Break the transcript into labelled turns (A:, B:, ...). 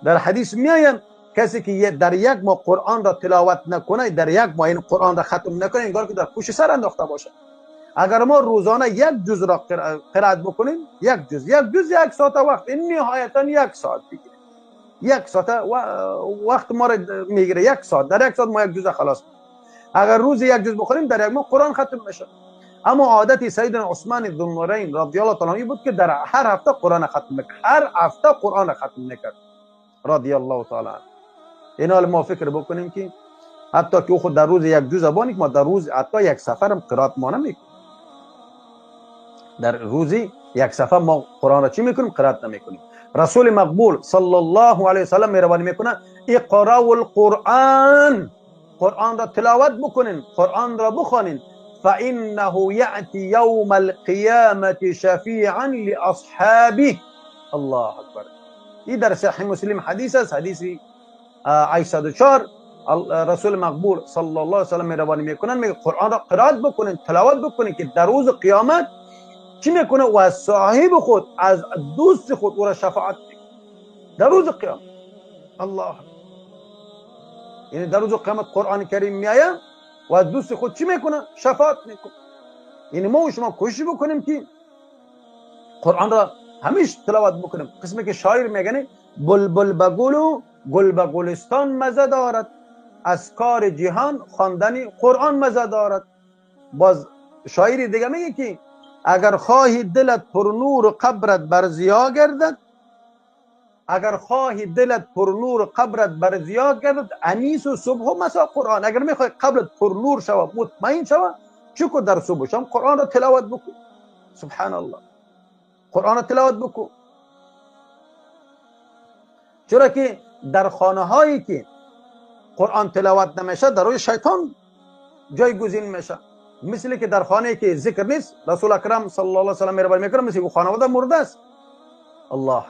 A: در حدیث میآید کسی که در یک ماه قرآن را تلاوت نکنه، در یک ماه این قرآن را ختم نکنه، انگار که در پوش سر انداخته باشه. اگر ما روزانه یک جز را قرائت بکنیم، یک جز یک ساعت وقت، این نهایتا یک ساعت بگیره، یک ساعت وقت ما را میگیره، یک ساعت، در یک ساعت ما یک جز خلاص. اگر روز یک جز بخونیم در یک ماه قرآن ختم میشه. اما عادت سیدنا عثمان ذوالنورین رضی الله تعالی عنه بود که در هر هفته قرآن ختم میکرد، هر هفته قرآن ختم میکرد رضی الله تعالی عنه. این حال ما فکر بکنیم که حتی که خود در روز یک جز زبانی که ما در روز حتی یک سفر هم قرائت ما نمیکنیم، در روزی یک سفر ما قرآن را چی میکنیم؟ قرائت نمیکنیم. رسول مقبول صلی الله علیه و سلم مهربانی میکنه اقرأوا القرآن، قرآن را تلاوت بکنین، قرآن را بخوانین، فانه یأتی یوم القیامة شفیعا لاصحابه. الله اکبر. این در صحیح مسلم حدیث است، حدیث 804. رسول مقبول صلی الله علیه و سلم مهربانی میکنن میگه قرآن را قرائت بکنین، تلاوت بکنین که در روز قیامت چی میکنه؟ و از صاحب خود، از دوست خود او را شفاعت میکنه در روز قیامت. الله، یعنی در روز قیامت قرآن کریم میآید و از دوست خود چی میکنه؟ شفاعت میکنه. یعنی ما و شما کوشش بکنیم که قرآن را همیشه تلاوت بکنیم. قسمی که شاعر میگه بلبل به گل و گل به گلستان مزه دارد، از کار جهان خواندن قرآن مزه دارد. باز شاعری دیگه میگه که اگر خواهی دلت پر نور قبرت بر ضیا گردد، اگر خواهی دلت پر نور قبرت بر ضیا گردد، انیس و صبح و مسا قرآن. اگر میخوای قبرت پر نور شود، مطمئن شود، چیکو در صبح و شام قرآن را تلاوت بکن. سبحان الله، قرآن را تلاوت بکن. چرا که در خانه هایی که قرآن تلاوت نمیشه در روی شیطان جایگزین میشه. مثل که در خانه که ذکر نیست، رسول اکرم صلی الله علیه و سلم مهربانی میکنه مثل که خانواده مرده است. الله